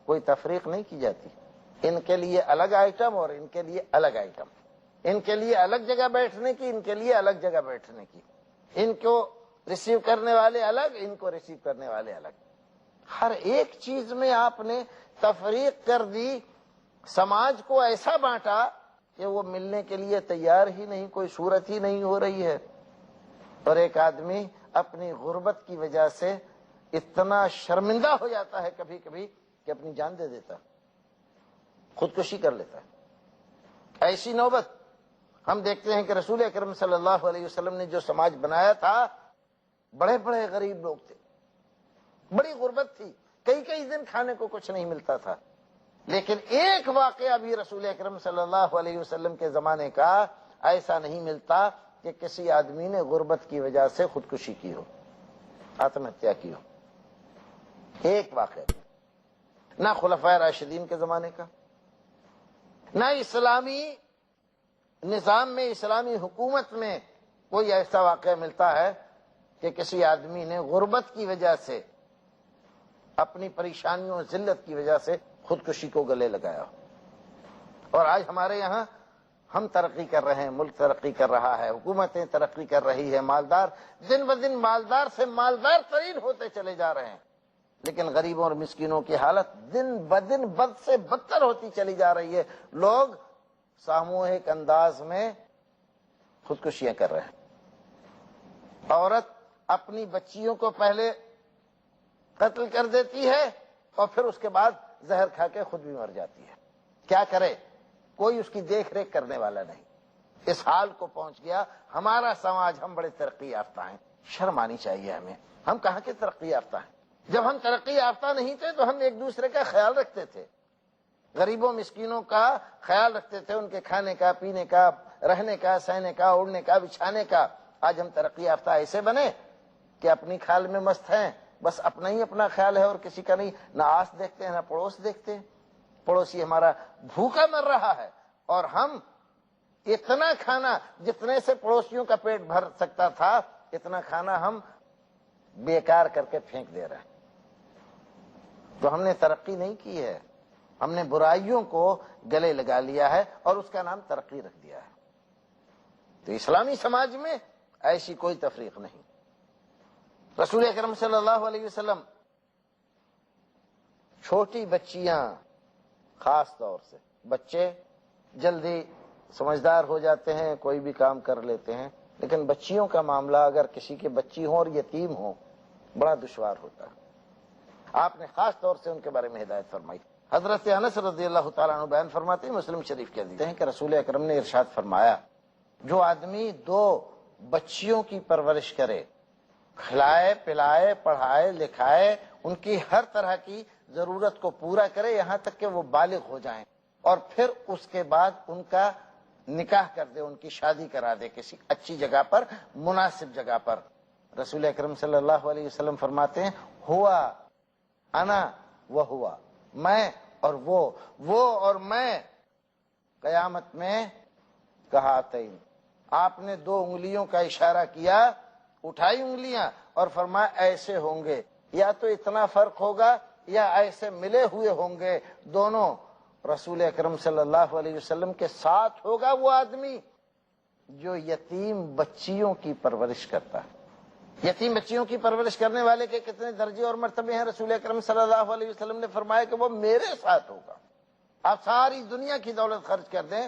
کوئی تفریق نہیں کی جاتی. ان کے لیے الگ آئٹم اور ان کے لیے الگ آئٹم، ان کے لیے الگ جگہ بیٹھنے کی، ان کے لیے الگ جگہ بیٹھنے کی، ان کو ریسیو کرنے والے الگ، ان کو ریسیو کرنے والے الگ. ہر ایک چیز میں آپ نے تفریق کر دی، سماج کو ایسا بانٹا کہ وہ ملنے کے لیے تیار ہی نہیں، کوئی صورت ہی نہیں ہو رہی ہے. اور ایک آدمی اپنی غربت کی وجہ سے اتنا شرمندہ ہو جاتا ہے کبھی کبھی کہ اپنی جان دے دیتا ہے، خودکشی کر لیتا ہے. ایسی نوبت ہم دیکھتے ہیں کہ رسول اکرم صلی اللہ علیہ وسلم نے جو سماج بنایا تھا، بڑے بڑے غریب لوگ تھے، بڑی غربت تھی، کئی کئی دن کھانے کو کچھ نہیں ملتا تھا. لیکن ایک واقعہ بھی رسول اکرم صلی اللہ علیہ وسلم کے زمانے کا ایسا نہیں ملتا کہ کسی آدمی نے غربت کی وجہ سے خودکشی کی ہو، آتم ہتیا کی ہو. ایک واقعہ نہ خلفائے راشدین کے زمانے کا، نہ اسلامی نظام میں، اسلامی حکومت میں کوئی ایسا واقعہ ملتا ہے کہ کسی آدمی نے غربت کی وجہ سے، اپنی پریشانیوں ذلت کی وجہ سے خودکشی کو گلے لگایا. اور آج ہمارے یہاں ہم ترقی کر رہے ہیں، ملک ترقی کر رہا ہے، حکومتیں ترقی کر رہی ہے، مالدار دن بدن مالدار سے مالدار ترین ہوتے چلے جا رہے ہیں، لیکن غریبوں اور مسکینوں کی حالت دن بدن بد سے بدتر ہوتی چلی جا رہی ہے. لوگ ساموہک انداز میں خودکشیاں کر رہے ہیں. عورت اپنی بچیوں کو پہلے قتل کر دیتی ہے اور پھر اس کے بعد زہر کھا کے خود بھی مر جاتی ہے. کیا کرے؟ کوئی اس کی دیکھ ریکھ کرنے والا نہیں. اس حال کو پہنچ گیا ہمارا سماج. ہم بڑے ترقی یافتہ ہیں، شرم آنی چاہیے ہمیں. ہم کہاں کے ترقی یافتہ ہیں؟ جب ہم ترقی یافتہ نہیں تھے تو ہم ایک دوسرے کا خیال رکھتے تھے، غریبوں مسکینوں کا خیال رکھتے تھے، ان کے کھانے کا، پینے کا، رہنے کا، سہنے کا، اوڑھنے کا، بچھانے کا. آج ہم ترقی یافتہ ایسے بنے کہ اپنی خیال میں مست ہیں، بس اپنا ہی اپنا خیال ہے اور کسی کا نہیں. نہ آس دیکھتے ہیں، نہ پڑوس دیکھتے ہیں. پڑوسی ہمارا بھوکا مر رہا ہے اور ہم اتنا کھانا جتنے سے پڑوسیوں کا پیٹ بھر سکتا تھا، اتنا کھانا ہم بیکار کر کے پھینک دے رہے ہیں. تو ہم نے ترقی نہیں کی ہے، ہم نے برائیوں کو گلے لگا لیا ہے اور اس کا نام ترقی رکھ دیا ہے. تو اسلامی سماج میں ایسی کوئی تفریق نہیں. رسول اکرم صلی اللہ علیہ وسلم چھوٹی بچیاں، خاص طور سے بچے جلدی سمجھدار ہو جاتے ہیں، کوئی بھی کام کر لیتے ہیں، لیکن بچیوں کا معاملہ اگر کسی کی بچی ہو اور یتیم ہو، بڑا دشوار ہوتا ہے. آپ نے خاص طور سے ان کے بارے میں ہدایت فرمائی. حضرت انس رضی اللہ تعالیٰ عنہ بیان فرماتے ہیں، مسلم شریف کے حدیث ہیں کہ رسول اکرم نے ارشاد فرمایا، جو آدمی 2 بچیوں کی پرورش کرے، کھلائے پلائے، پڑھائے لکھائے، ان کی ہر طرح کی ضرورت کو پورا کرے یہاں تک کہ وہ بالغ ہو جائیں، اور پھر اس کے بعد ان کا نکاح کر دے، ان کی شادی کرا دے کسی اچھی جگہ پر، مناسب جگہ پر. رسول اکرم صلی اللہ علیہ وسلم فرماتے ہیں، ہوا انا و ہوا، میں اور وہ اور میں قیامت میں کہاتین. آپ نے 2 انگلیوں کا اشارہ کیا، اٹھائی انگلیاں اور فرمایا ایسے ہوں گے، یا تو اتنا فرق ہوگا یا ایسے ملے ہوئے ہوں گے دونوں. رسول اکرم صلی اللہ علیہ وسلم کے ساتھ ہوگا وہ آدمی جو یتیم بچیوں کی پرورش کرتا ہے. یتیم بچیوں کی پرورش کرنے والے کے کتنے درجے اور مرتبے ہیں؟ رسول اکرم صلی اللہ علیہ وسلم نے فرمایا کہ وہ میرے ساتھ ہوگا. آپ ساری دنیا کی دولت خرچ کر دیں،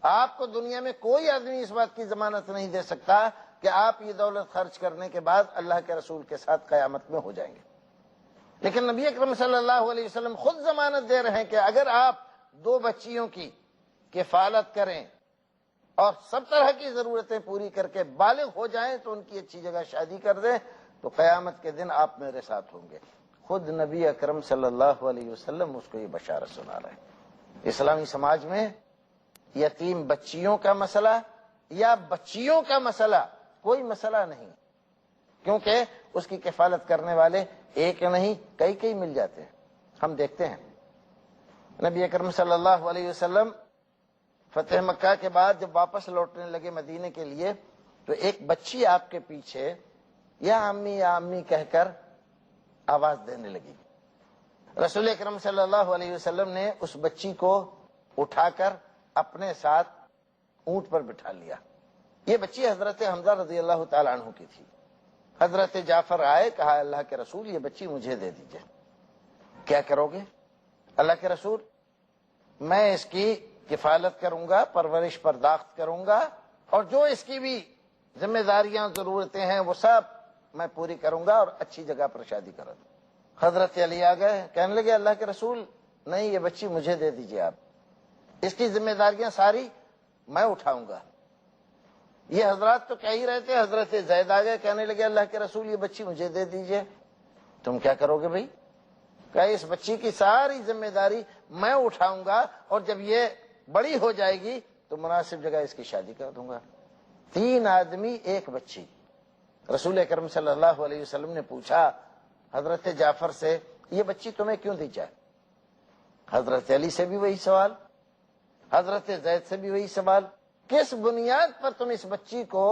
آپ کو دنیا میں کوئی آدمی اس بات کی ضمانت نہیں دے سکتا کہ آپ یہ دولت خرچ کرنے کے بعد اللہ کے رسول کے ساتھ قیامت میں ہو جائیں گے. لیکن نبی اکرم صلی اللہ علیہ وسلم خود ضمانت دے رہے ہیں کہ اگر آپ 2 بچیوں کی کفالت کریں اور سب طرح کی ضرورتیں پوری کر کے بالغ ہو جائیں تو ان کی اچھی جگہ شادی کر دیں تو قیامت کے دن آپ میرے ساتھ ہوں گے. خود نبی اکرم صلی اللہ علیہ وسلم اس کو یہ بشارت سنا رہے ہیں. اسلامی سماج میں یتیم بچیوں کا مسئلہ یا بچیوں کا مسئلہ کوئی مسئلہ نہیں، کیونکہ اس کی کفالت کرنے والے ایک نہیں کئی مل جاتے ہیں. ہم دیکھتے ہیں نبی اکرم صلی اللہ علیہ وسلم فتح مکہ کے بعد جب واپس لوٹنے لگے مدینے کے لیے تو ایک بچی آپ کے پیچھے یا امی کہہ کر آواز دینے لگی. رسول اکرم صلی اللہ علیہ وسلم نے اس بچی کو اٹھا کر اپنے ساتھ اونٹ پر بٹھا لیا۔ یہ بچی حضرت حمزہ رضی اللہ تعالیٰ عنہ کی تھی۔ حضرت جعفر آئے، کہا اللہ کے رسول یہ بچی مجھے دے دیجئے۔ کیا کرو گے؟ اللہ کے رسول میں اس کی کفالت کروں گا، پرورش پرداخت کروں گا، اور جو اس کی بھی ذمہ داریاں ضرورتیں ہیں وہ سب میں پوری کروں گا اور اچھی جگہ پر شادی کرا دوں۔ حضرت علی آ گئے، کہنے لگے اللہ کے رسول نہیں، یہ بچی مجھے دے دیجئے آپ، اس کی ذمہ داریاں ساری میں اٹھاؤں گا۔ یہ حضرات تو کہہ ہی رہے تھے، حضرت زید آ گئے، کہنے لگے اللہ کے رسول یہ بچی مجھے دے دیجئے۔ تم کیا کرو گے بھائی؟ کہ اس بچی کی ساری ذمہ داری میں اٹھاؤں گا، اور جب یہ بڑی ہو جائے گی تو مناسب جگہ اس کی شادی کر دوں گا۔ 3 آدمی 1 بچی۔ رسول اکرم صلی اللہ علیہ وسلم نے پوچھا حضرت جعفر سے یہ بچی تمہیں کیوں دی جائے؟ حضرت علی سے بھی وہی سوال، حضرت زید سے بھی وہی سوال، کس بنیاد پر تم اس بچی کو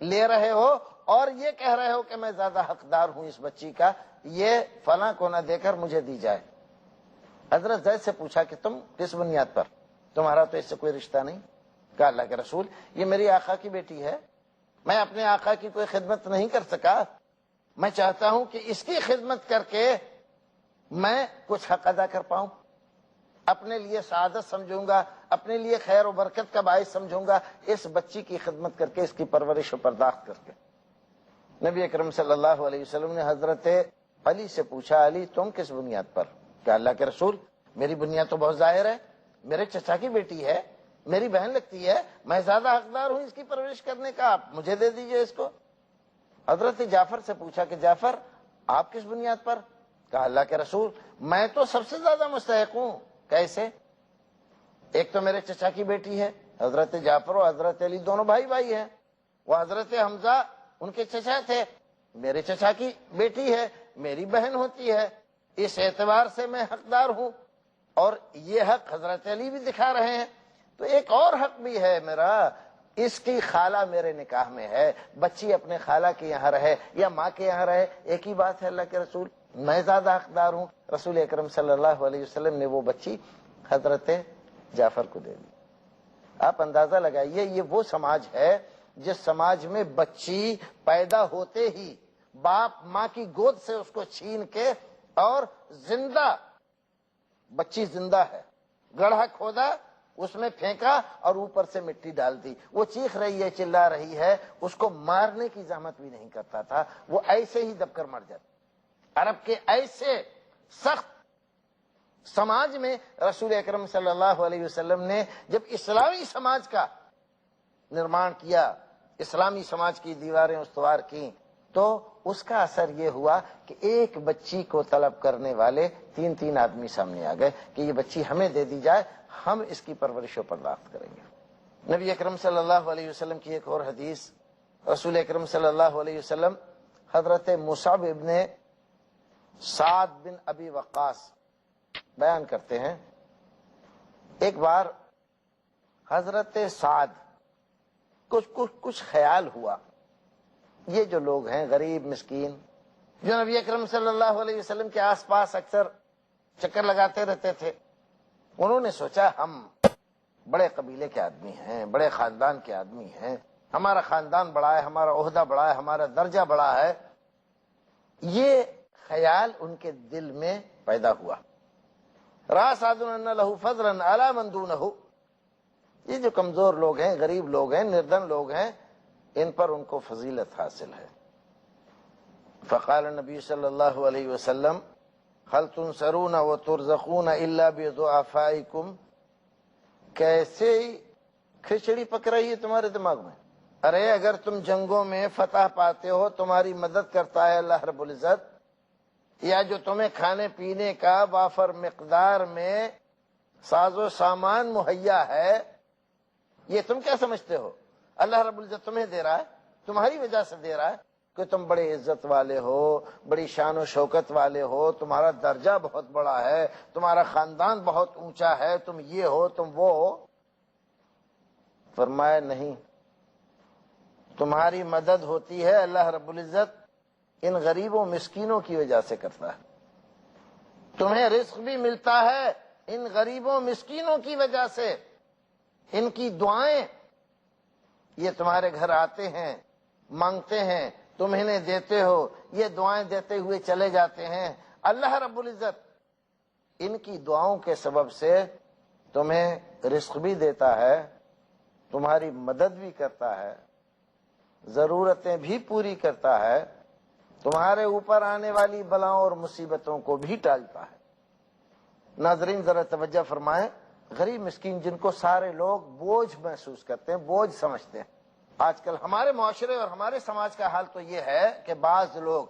لے رہے ہو اور یہ کہہ رہے ہو کہ میں زیادہ حقدار ہوں اس بچی کا، یہ فلاں کو نہ دے کر مجھے دی جائے؟ حضرت زید سے پوچھا کہ تم کس بنیاد پر، تمہارا تو اس سے کوئی رشتہ نہیں؟ کہا اللہ کے رسول یہ میری آقا کی بیٹی ہے، میں اپنے آقا کی کوئی خدمت نہیں کر سکا، میں چاہتا ہوں کہ اس کی خدمت کر کے میں کچھ حق ادا کر پاؤں، اپنے لیے سعادت سمجھوں گا، اپنے لیے خیر و برکت کا باعث سمجھوں گا اس بچی کی خدمت کر کے، اس کی پرورش و پرداخت کر کے۔ نبی اکرم صلی اللہ علیہ وسلم نے حضرت علی سے پوچھا علی تم کس بنیاد پر؟ کہ اللہ کے رسول میری بنیاد تو بہت ظاہر ہے، میرے چچا کی بیٹی ہے، میری بہن لگتی ہے، میں زیادہ حقدار ہوں اس کی پرورش کرنے کا، آپ مجھے دے دیجئے اس کو۔ حضرت جعفر سے پوچھا کہ جعفر آپ کس بنیاد پر؟ کہا اللہ کے رسول میں تو سب سے زیادہ مستحق ہوں۔ کیسے؟ ایک تو میرے چچا کی بیٹی ہے، حضرت جعفر و حضرت علی دونوں بھائی بھائی ہیں، وہ حضرت حمزہ ان کے چچا تھے، میرے چچا کی بیٹی ہے، میری بہن ہوتی ہے، اس اعتبار سے میں حقدار ہوں، اور یہ حق حضرت علی بھی دکھا رہے ہیں۔ تو ایک اور حق بھی ہے میرا، اس کی خالہ میرے نکاح میں ہے، بچی اپنے خالہ کے یہاں رہے یا ماں کے یہاں رہے، ایک ہی بات ہے اللہ کے رسول، میں زیادہ حقدار ہوں۔ رسول اکرم صلی اللہ علیہ وسلم نے وہ بچی حضرت جعفر کو دے دی۔ آپ اندازہ لگائیے یہ وہ سماج ہے جس سماج میں بچی پیدا ہوتے ہی باپ ماں کی گود سے اس کو چھین کے، اور زندہ بچی زندہ ہے، گڑھا کھودا، اس میں پھینکا اور اوپر سے مٹی ڈال دی، وہ چیخ رہی ہے، چلا رہی ہے، اس کو مارنے کی زحمت بھی نہیں کرتا تھا، وہ ایسے ہی دب کر مر جاتا۔ عرب کے ایسے سخت سماج میں رسول اکرم صلی اللہ علیہ وسلم نے جب اسلامی سماج کا نرمان کیا، اسلامی سماج کی دیواریں استوار کی، تو اس کا اثر یہ ہوا کہ ایک بچی کو طلب کرنے والے 3 آدمی سامنے آ گئے کہ یہ بچی ہمیں دے دی جائے، ہم اس کی پرورش و پرداخت کریں گے۔ نبی اکرم صلی اللہ علیہ وسلم کی ایک اور حدیث، رسول اکرم صلی اللہ علیہ وسلم حضرت مصعب ابن سعد بن ابی وقاص بیان کرتے ہیں، ایک بار حضرت سعد کچھ خیال ہوا، یہ جو لوگ ہیں غریب مسکین جو نبی اکرم صلی اللہ علیہ وسلم کے آس پاس اکثر چکر لگاتے رہتے تھے، انہوں نے سوچا ہم بڑے قبیلے کے آدمی ہیں، بڑے خاندان کے آدمی ہیں، ہمارا خاندان بڑا ہے، ہمارا عہدہ بڑا ہے، ہمارا درجہ بڑا ہے، یہ خیال ان کے دل میں پیدا ہوا۔ رَأَى سَعْدٌ أَنَّ لَهُ فَضْلًا عَلَى مَنْ دُونَهُ، یہ جو کمزور لوگ ہیں، غریب لوگ ہیں، نردن لوگ ہیں، ان پر ان کو فضیلت حاصل ہے۔ فقال النبی صلی اللہ علیہ وسلم هل تنصرون وترزقون الا بضعفائكم، کیسے کھچڑی پک رہی ہے تمہارے دماغ میں؟ ارے اگر تم جنگوں میں فتح پاتے ہو، تمہاری مدد کرتا ہے اللہ رب العزت، یا جو تمہیں کھانے پینے کا وافر مقدار میں ساز و سامان مہیا ہے، یہ تم کیا سمجھتے ہو اللہ رب العزت تمہیں دے رہا ہے، تمہاری وجہ سے دے رہا ہے کہ تم بڑے عزت والے ہو، بڑی شان و شوکت والے ہو، تمہارا درجہ بہت بڑا ہے، تمہارا خاندان بہت اونچا ہے، تم یہ ہو تم وہ ہو؟ فرمایا نہیں، تمہاری مدد ہوتی ہے اللہ رب العزت ان غریبوں مسکینوں کی وجہ سے کرتا ہے۔ تمہیں رزق بھی ملتا ہے ان غریبوں مسکینوں کی وجہ سے، ان کی دعائیں، یہ تمہارے گھر آتے ہیں، مانگتے ہیں، تم انہیں دیتے ہو، یہ دعائیں دیتے ہوئے چلے جاتے ہیں۔ اللہ رب العزت ان کی دعاؤں کے سبب سے تمہیں رزق بھی دیتا ہے، تمہاری مدد بھی کرتا ہے، ضرورتیں بھی پوری کرتا ہے، تمہارے اوپر آنے والی بلاؤں اور مصیبتوں کو بھی ٹالتا ہے۔ ناظرین ذرا توجہ فرمائیں، غریب مسکین جن کو سارے لوگ بوجھ محسوس کرتے ہیں، بوجھ سمجھتے ہیں۔ آج کل ہمارے معاشرے اور ہمارے سماج کا حال تو یہ ہے کہ بعض لوگ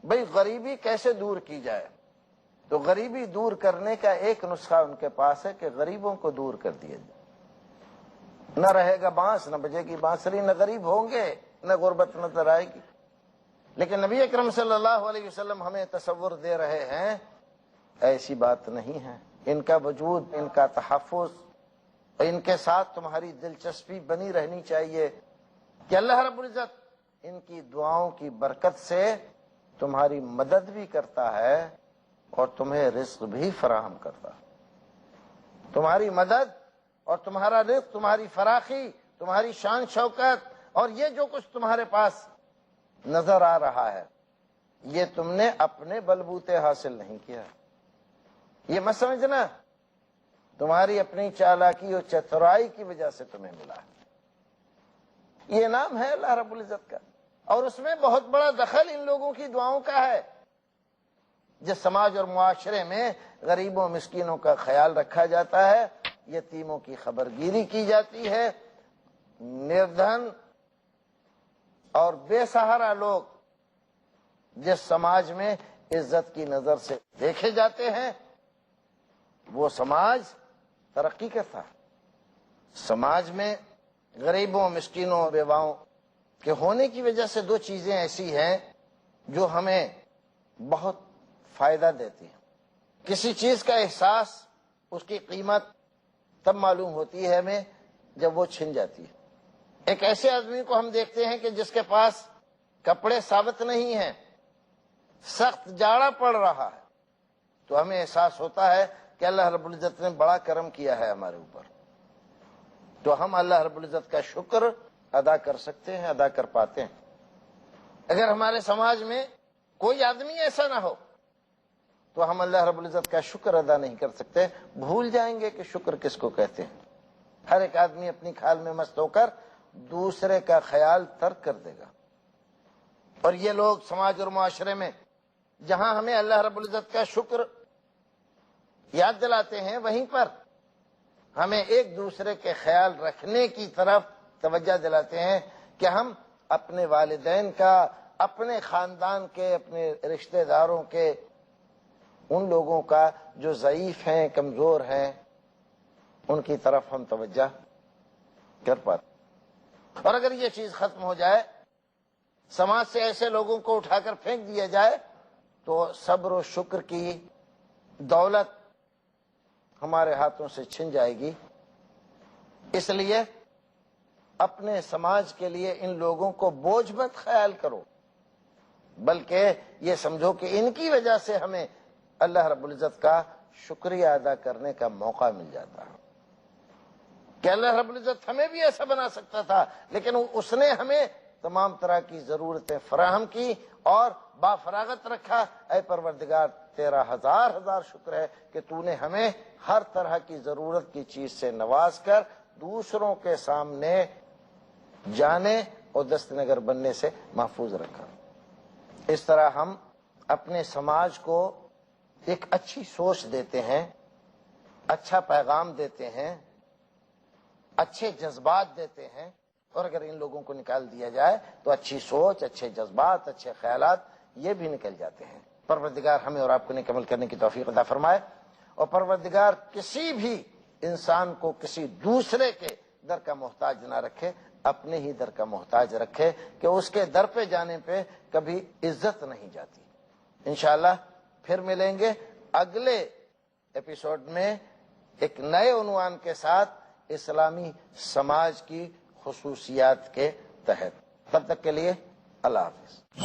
بھئی غریبی کیسے دور کی جائے، تو غریبی دور کرنے کا ایک نسخہ ان کے پاس ہے کہ غریبوں کو دور کر دیا جائے۔ نہ رہے گا بانس، نہ بجے گی بانسری، نہ غریب ہوں گے، نہ غربت نظر آئے گی۔ لیکن نبی اکرم صلی اللہ علیہ وسلم ہمیں تصور دے رہے ہیں ایسی بات نہیں ہے۔ ان کا وجود، ان کا تحفظ، ان کے ساتھ تمہاری دلچسپی بنی رہنی چاہیے کہ اللہ رب العزت ان کی دعاؤں کی برکت سے تمہاری مدد بھی کرتا ہے اور تمہیں رزق بھی فراہم کرتا ہے۔ تمہاری مدد اور تمہارا رزق، تمہاری فراخی، تمہاری شان شوکت اور یہ جو کچھ تمہارے پاس نظر آ رہا ہے، یہ تم نے اپنے بلبوتے حاصل نہیں کیا۔ یہ مت سمجھنا تمہاری اپنی چالاکی اور چترائی کی وجہ سے تمہیں ملا ہے۔ یہ نام ہے اللہ رب العزت کا، اور اس میں بہت بڑا دخل ان لوگوں کی دعاؤں کا ہے۔ جس سماج اور معاشرے میں غریبوں مسکینوں کا خیال رکھا جاتا ہے، یتیموں کی خبرگیری کی جاتی ہے، نردھن اور بے سہارا لوگ جس سماج میں عزت کی نظر سے دیکھے جاتے ہیں، وہ سماج ترقی کرتا ہے۔ سماج میں غریبوں مسکینوں بیواؤں کے ہونے کی وجہ سے دو چیزیں ایسی ہیں جو ہمیں بہت فائدہ دیتی ہیں۔ کسی چیز کا احساس، اس کی قیمت تب معلوم ہوتی ہے ہمیں جب وہ چھن جاتی ہے۔ ایک ایسے آدمی کو ہم دیکھتے ہیں کہ جس کے پاس کپڑے ثابت نہیں ہیں، سخت جاڑا پڑ رہا ہے، تو ہمیں احساس ہوتا ہے کہ اللہ رب العزت نے بڑا کرم کیا ہے ہمارے اوپر، تو ہم اللہ رب العزت کا شکر ادا کر سکتے ہیں، ادا کر پاتے ہیں۔ اگر ہمارے سماج میں کوئی آدمی ایسا نہ ہو تو ہم اللہ رب العزت کا شکر ادا نہیں کر سکتے، بھول جائیں گے کہ شکر کس کو کہتے ہیں۔ ہر ایک آدمی اپنی کھال میں مست ہو کر دوسرے کا خیال ترک کر دے گا، اور یہ لوگ سماج اور معاشرے میں جہاں ہمیں اللہ رب العزت کا شکر یاد دلاتے ہیں، وہیں پر ہمیں ایک دوسرے کے خیال رکھنے کی طرف توجہ دلاتے ہیں کہ ہم اپنے والدین کا، اپنے خاندان کے، اپنے رشتہ داروں کے، ان لوگوں کا جو ضعیف ہیں، کمزور ہیں، ان کی طرف ہم توجہ کر پاتے۔ اور اگر یہ چیز ختم ہو جائے، سماج سے ایسے لوگوں کو اٹھا کر پھینک دیا جائے، تو صبر و شکر کی دولت ہمارے ہاتھوں سے چھن جائے گی۔ اس لیے اپنے سماج کے لیے ان لوگوں کو بوجھ مت خیال کرو، بلکہ یہ سمجھو کہ ان کی وجہ سے ہمیں اللہ رب العزت کا شکریہ ادا کرنے کا موقع مل جاتا ہے کہ اللہ رب العزت ہمیں بھی ایسا بنا سکتا تھا، لیکن اس نے ہمیں تمام طرح کی ضرورتیں فراہم کی اور بافراغت رکھا۔ اے پروردگار تیرا ہزار ہزار شکر ہے کہ تو نے ہمیں ہر طرح کی ضرورت کی چیز سے نواز کر دوسروں کے سامنے جانے اور دست نگر بننے سے محفوظ رکھا۔ اس طرح ہم اپنے سماج کو ایک اچھی سوچ دیتے ہیں، اچھا پیغام دیتے ہیں، اچھے جذبات دیتے ہیں، اور اگر ان لوگوں کو نکال دیا جائے تو اچھی سوچ، اچھے جذبات، اچھے خیالات یہ بھی نکل جاتے ہیں۔ پروردگار ہمیں اور آپ کو نیک عمل کرنے کی توفیق عطا فرمائے، اور پروردگار کسی بھی انسان کو کسی دوسرے کے در کا محتاج نہ رکھے، اپنے ہی در کا محتاج رکھے کہ اس کے در پہ جانے پہ کبھی عزت نہیں جاتی۔ انشاءاللہ پھر ملیں گے اگلے ایپیسوڈ میں ایک نئے عنوان کے ساتھ، اسلامی سماج کی خصوصیات کے تحت۔ تب تک کے لیے اللہ حافظ۔